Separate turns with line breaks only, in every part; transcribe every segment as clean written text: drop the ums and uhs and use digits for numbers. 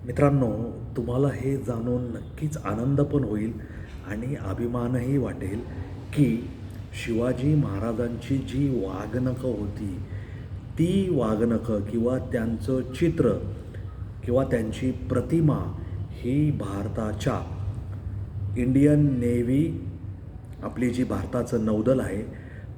मित्रांनो, तुम्हाला हे जाणून नक्कीच आनंद पण होईल आणि अभिमानही वाटेल, की शिवाजी महाराजांची जी वागणुकं होती, ती वागणुकं किंवा त्यांचं चित्र किंवा त्यांची प्रतिमा ही भारताच्या इंडियन नेव्ही आपली जी भारताचं नौदल आहे,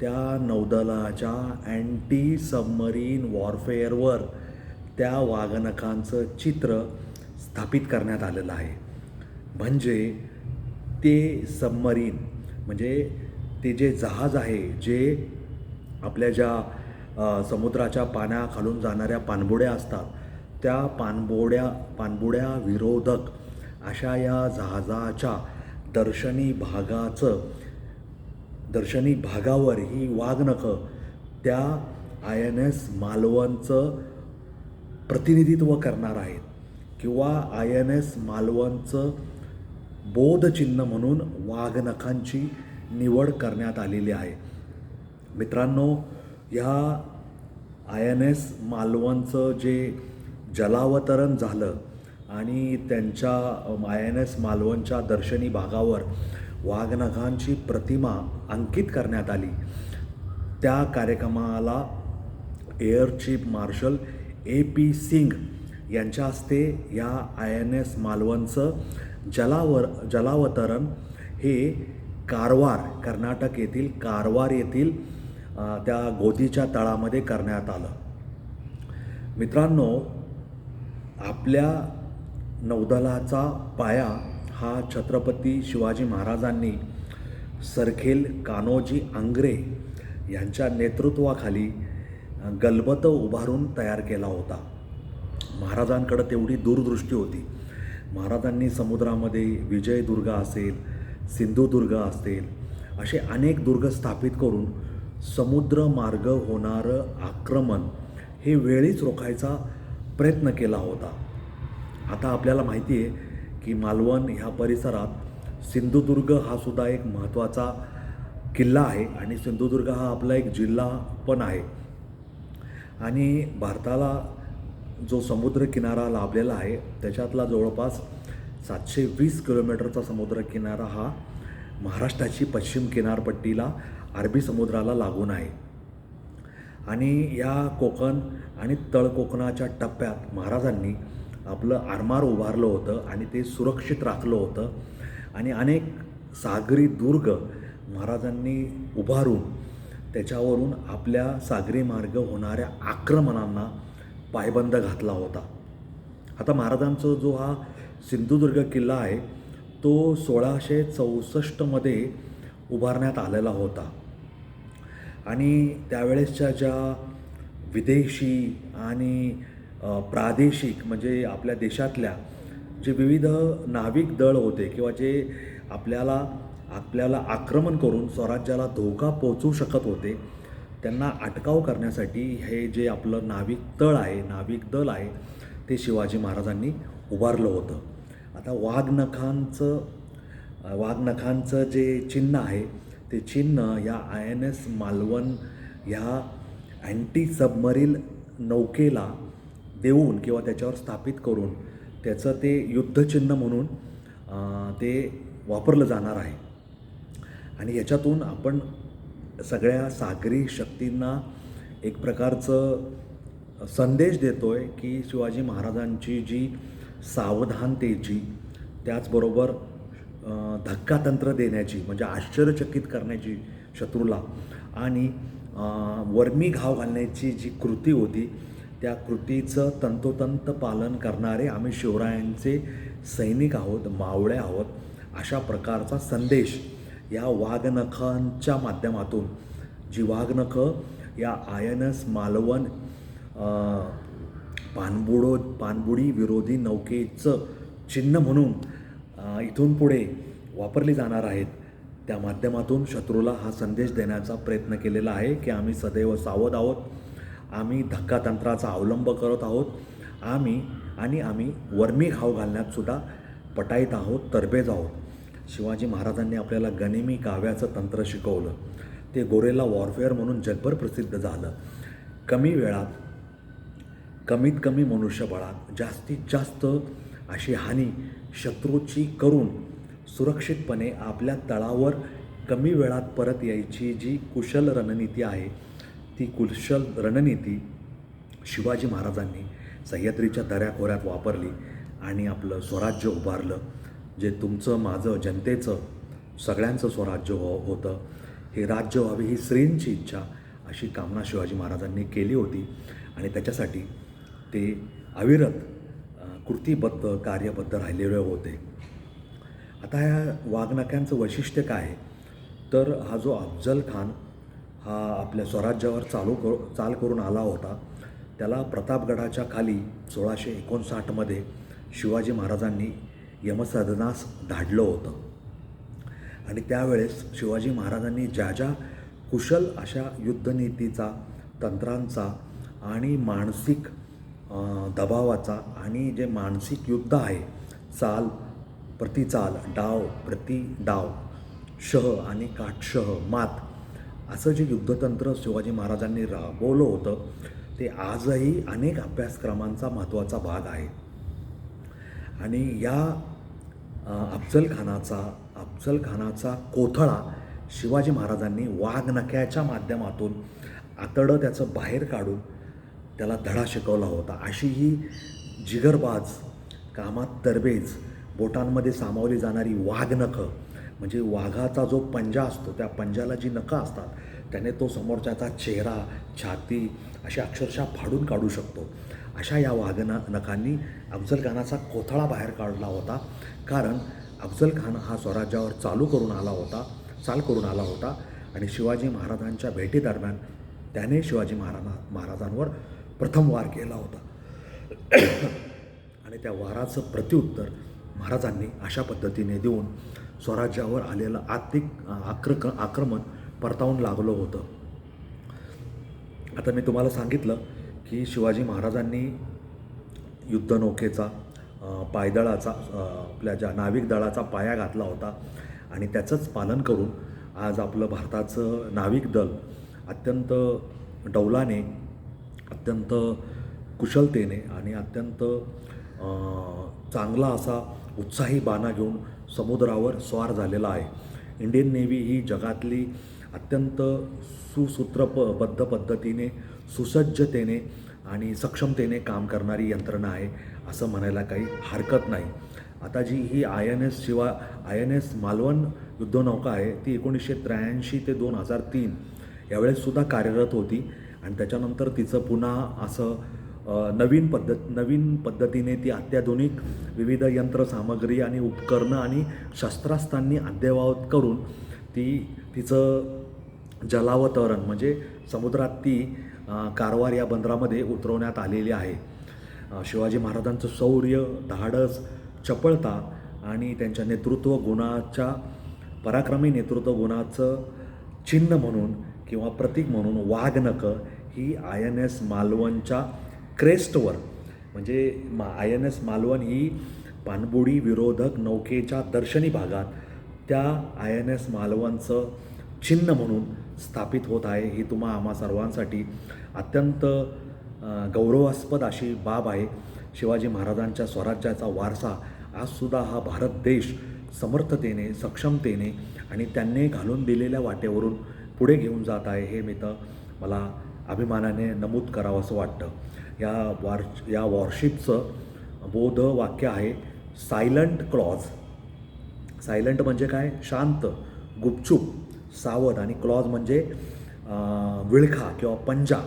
त्या नौदलाच्या अँटी सबमरीन वॉरफेअरवर त्या वाघनखांचं चित्र स्थापित करण्यात आलेलं आहे. म्हणजे ते सबमरीन म्हणजे ते जे जहाज आहे, जे आपल्या ज्या समुद्राच्या पाण्याखालून जाणाऱ्या पाणबुड्या असतात, त्या पाणबुड्या विरोधक अशा या जहाजाच्या दर्शनी भागावर ही वाघनखं त्या आय एन एस मालवणचं प्रतिनिधित्व करणार आहेत किंवा आय एन एस मालवणचं बोधचिन्ह म्हणून वाघनखांची निवड करण्यात आलेली आहे. मित्रांनो, ह्या आय एन एस मालवणचं जे जलावतरण झालं आणि त्यांच्या आय एन एस मालवणच्या दर्शनी भागावर वाघनखांची प्रतिमा अंकित करण्यात आली. त्या कार्यक्रमाला air chief marshal A.P. Singh यांच्या हस्ते या आय एन एस मालवणचं जलावतरण हे कारवार, कर्नाटक येथील कारवार येथील त्या गोदीच्या तळामध्ये करण्यात आलं. मित्रांनो, आपल्या नौदलाचा पाया हा छत्रपती शिवाजी महाराजांनी सरखेल कान्होजी आंग्रे यांच्या नेतृत्वाखाली गलबत उभारून तयार केला होता. महाराजांकडं तेवढी दूरदृष्टी होती. महाराजांनी समुद्रामध्ये विजयदुर्ग असेल, सिंधुदुर्ग असेल, असे अनेक दुर्ग स्थापित करून समुद्रमार्ग होणारं आक्रमण हे वेळीच रोखायचा प्रयत्न केला होता. आता आपल्याला माहिती आहे की मालवण ह्या परिसरात सिंधुदुर्ग हा सुद्धा एक महत्त्वाचा किल्ला आहे आणि सिंधुदुर्ग हा आपला एक जिल्हा पण आहे. आणि भारताला जो समुद्रकिनारा लाभलेला आहे त्याच्यातला जवळपास 720 किलोमीटरचा समुद्रकिनारा हा महाराष्ट्राची पश्चिम किनारपट्टीला अरबी समुद्राला लागून आहे. आणि या कोकण आणि तळकोकणाच्या टप्प्यात महाराजांनी आपलं आरमार उभारलं होतं आणि ते सुरक्षित राखलं होतं. आणि अनेक सागरी दुर्ग महाराजांनी उभारून त्याच्यावरून आपल्या सागरी मार्ग होणाऱ्या आक्रमणांना पायबंद घातला होता. आता महाराजांचा जो हा सिंधुदुर्ग किल्ला आहे तो 1664मध्ये उभारण्यात आलेला होता. आणि त्यावेळेसच्या ज्या विदेशी आणि प्रादेशिक म्हणजे आपल्या देशातल्या जे विविध नाविक दळ होते किंवा जे आपल्याला आक्रमण करून स्वराज्याला धोका पोचवू शकत होते, त्यांना अटकाव करण्यासाठी हे जे आपलं नाविक दल आहे ते शिवाजी महाराजांनी उभारलं होतं. आता वाघनखांचं जे चिन्ह आहे ते चिन्ह या आय एन एस मालवण ह्या अँटी सबमरीन नौकेला देऊन किंवा त्याच्यावर स्थापित करून त्याचं ते युद्धचिन्ह म्हणून ते वापरलं जाणार आहे. आणि याच्यातून आपण सगळ्या सागरी शक्तींना एक प्रकारचं संदेश देतो आहे की शिवाजी महाराजांची जी सावधानतेची, त्याचबरोबर धक्कातंत्र देण्याची म्हणजे आश्चर्यचकित करण्याची शत्रूला आणि वर्मी घाव घालण्याची जी कृती होती त्या कृतीचं तंतोतंत पालन करणारे आम्ही शिवरायांचे सैनिक आहोत, मावळे आहोत, अशा प्रकारचा संदेश या वाघनखांच्या माध्यमातून, जी वाघनखं या आय एन एस मालवण पाणबुडी विरोधी नौकेचं चिन्ह म्हणून इथून पुढे वापरली जाणार आहेत, त्या माध्यमातून शत्रूला हा संदेश देण्याचा प्रयत्न केलेला आहे की आम्ही सदैव सावध आहोत, आम्ही धक्कातंत्राचा अवलंब करत आहोत, आम्ही वर्मी घाव घालण्यातसुद्धा पटाईत आहोत, तरबेज आहोत. शिवाजी महाराजांनी आपल्याला गनिमी काव्याचं तंत्र शिकवलं. ते गोरेला वॉरफेअर म्हणून जगभर प्रसिद्ध झालं. कमी वेळात कमीत कमी मनुष्यबळात जास्तीत जास्त अशी हानी शत्रूची करून सुरक्षितपणे आपल्या तळावर कमी वेळात परत यायची जी कुशल रणनीती आहे, ती कुशल रणनीती शिवाजी महाराजांनी सह्याद्रीच्या दऱ्याखोऱ्यात वापरली आणि आपलं स्वराज्य उभारलं. जे तुमचं माझं जनतेचं सगळ्यांचं स्वराज्य होतं. हे राज्य व्हावे ही श्रींची इच्छा, अशी कामना शिवाजी महाराजांनी केली होती आणि त्याच्यासाठी ते अविरत कृतीबद्ध कार्यबद्ध राहिलेले होते. आता ह्या वाघनख्यांचं वैशिष्ट्य काय आहे, तर हा जो अफजल खान हा आपल्या स्वराज्यावर चाल करून आला होता, त्याला प्रतापगडाच्या खाली 1659मध्ये शिवाजी महाराजांनी यमसदनास धाडलं होतं. आणि त्यावेळेस शिवाजी महाराजांनी ज्या ज्या कुशल अशा युद्धनीतीचा, तंत्रांचा आणि मानसिक दबावाचा आणि जे मानसिक युद्ध आहे, चाल प्रतिचाल, डाव प्रति डाव, शह आणि काटशह, मात, असं जे युद्धतंत्र शिवाजी महाराजांनी राबवलं होतं, ते आजही अनेक अभ्यासक्रमांचा महत्त्वाचा भाग आहे. आणि या अफजल खानाचा कोथळा शिवाजी महाराजांनी वाघनख्याच्या माध्यमातून आतडं त्याचं बाहेर काढून त्याला धडा शिकवला होता. अशी ही जिगरबाज, कामात तरबेज, बोटांमध्ये सामावली जाणारी वाघनखं, म्हणजे वाघाचा जो पंजा असतो त्या पंजाला जी नखं असतात त्याने तो समोरच्याचा चेहरा, छाती अशी अक्षरशः फाडून काढू शकतो. अशा या नखांनी अफजल खानाचा कोथळा बाहेर काढला होता. कारण अफजल खान हा स्वराज्यावर चाल करून आला होता आणि शिवाजी महाराजांच्या भेटीदरम्यान त्याने शिवाजी महाराजांवर प्रथम वार केला होता. आणि त्या वाराचं प्रत्युत्तर महाराजांनी अशा पद्धतीने देऊन स्वराज्यावर आलेलं आक्रमण परतावून लागलं होतं. आता मी तुम्हाला सांगितलं की शिवाजी महाराजांनी युद्धनौकेचा, पायदळाचा, आपल्या ज्या नाविक दलाचा पाया घातला होता आणि त्याचंच पालन करून आज आपलं भारताचं नाविक दल अत्यंत डौलाने, अत्यंत कुशलतेने आणि अत्यंत चांगला असा उत्साही बाणा घेऊन समुद्रावर स्वार झालेला आहे. इंडियन नेव्ही ही जगातली अत्यंत सुसूत्रबद्ध पद्धतीने, सुसज्जतेने आणि सक्षमतेने काम करणारी यंत्रणा आहे असं म्हणायला काही हरकत नाही. आता जी ही INS मालवण युद्धनौका आहे, ती 1983 ते 2003 यावेळेससुद्धा कार्यरत होती आणि त्याच्यानंतर तिचं पुन्हा असं नवीन पद्धतीने ती अत्याधुनिक विविध यंत्रसामग्री आणि उपकरणं आणि शस्त्रास्त्रांनी अद्ययावत करून तिचं जलावतरण म्हणजे समुद्रात ती कारवार या बंदरामध्ये उतरवण्यात आलेली आहे. शिवाजी महाराजांचं शौर्य, धाडस, चपळता आणि त्यांच्या पराक्रमी नेतृत्व गुणाचं चिन्ह म्हणून किंवा प्रतीक म्हणून वाघनखं ही INS मालवणच्या क्रेस्टवर, म्हणजे INS मालवण ही पाणबुडी विरोधक नौकेच्या दर्शनी भागात त्या INS मालवणचं चिन्ह म्हणून स्थापित होत आहे. ही आम्हा सर्वांसाठी अत्यंत गौरवास्पद अशी बाब आहे. शिवाजी महाराजांच्या स्वराज्याचा वारसा आजसुद्धा हा भारत देश समर्थतेने, सक्षमतेने आणि त्यांनी घालून दिलेल्या वाटेवरून पुढे घेऊन जात आहे. हे मला अभिमानाने नमूद करावं असं वाटतं. या वॉरशिपचं बोधवाक्य आहे सायलंट क्लॉज. सायलंट म्हणजे काय? शांत, गुपचूप, सावध, आणि क्लॉज म्हणजे विळखा किंवा पंजा.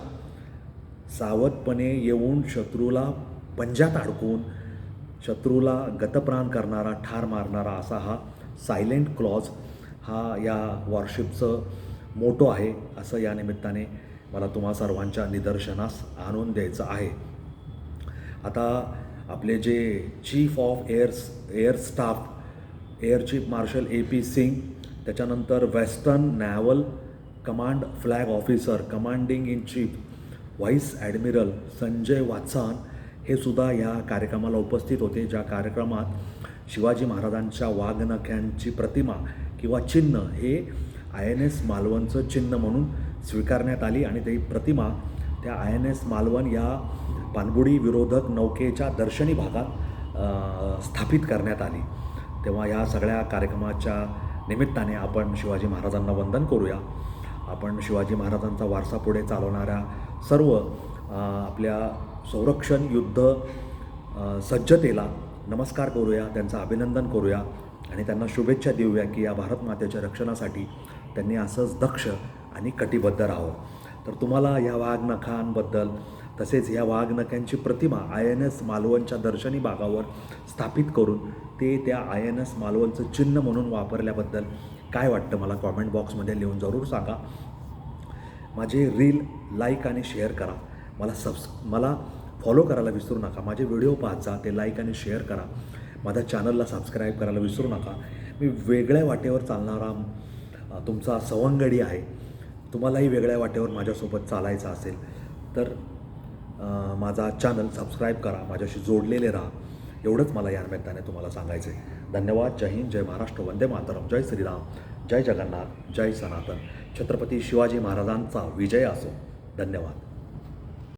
सावधपणे येऊन शत्रूला पंजात अडकून शत्रूला गतप्राण करणारा, ठार मारणारा असा हा सायलेंट क्लॉज हा या वॉरशिपचं मोटो आहे, असं या निमित्ताने मला तुम्हा सर्वांच्या निदर्शनास आणून द्यायचं आहे. आता आपले जे chief of air staff air chief marshal AP Singh, त्याच्यानंतर western naval command flag officer commanding in chief vice admiral Sanjay Vatsan हे सुद्धा या कार्यक्रमाला उपस्थित होते, ज्या कार्यक्रमात शिवाजी महाराजांच्या वाघनख्यांची प्रतिमा किंवा चिन्ह हे INS मालवणचं चिन्ह म्हणून स्वीकारण्यात आली आणि ती प्रतिमा त्या INS मालवण या पाणबुडी विरोधक नौकेच्या दर्शनी भागात स्थापित करण्यात आली. तेव्हा ह्या सगळ्या कार्यक्रमाच्या निमित्ताने आपण शिवाजी महाराजांना वंदन करूया. आपण शिवाजी महाराजांचा वारसा पुढे चालवणाऱ्या सर्व आपल्या संरक्षण युद्ध सज्जतेला नमस्कार करूया, त्यांचं अभिनंदन करूया आणि त्यांना शुभेच्छा देऊया की या भारत मातेच्या रक्षणासाठी त्यांनी असंच दक्ष आणि कटिबद्ध राहावं. तर तुम्हाला या वाघनखांबद्दल तसेच या वाघनखांची प्रतिमा INS मालवणच्या दर्शनी भागावर स्थापित करून ते त्या INS मालवणचं चिन्ह म्हणून वापरल्याबद्दल काय वाटतं मला कॉमेंट बॉक्समध्ये लिहून जरूर सांगा. माझे रील लाईक आणि शेअर करा. मला फॉलो करायला विसरू नका. माझे व्हिडिओ पाहत जा, ते लाईक आणि शेअर करा. माझ्या चॅनलला सबस्क्राईब करायला विसरू नका. मी वेगळ्या वाटेवर चालणारा तुमचा सवंगडी आहे. तुम्हालाही वेगळ्या वाटेवर माझ्यासोबत चालायचं असेल तर माझा चॅनल सबस्क्राईब करा, माझ्याशी जोडलेले राहा. एवढंच मला या निमित्ताने तुम्हाला सांगायचं आहे. धन्यवाद. जय हिंद, जय महाराष्ट्र, वंदे मातरम, जय श्रीराम, जय जगन्नाथ, जय सनातन. छत्रपती शिवाजी महाराजांचा विजय असो. धन्यवाद.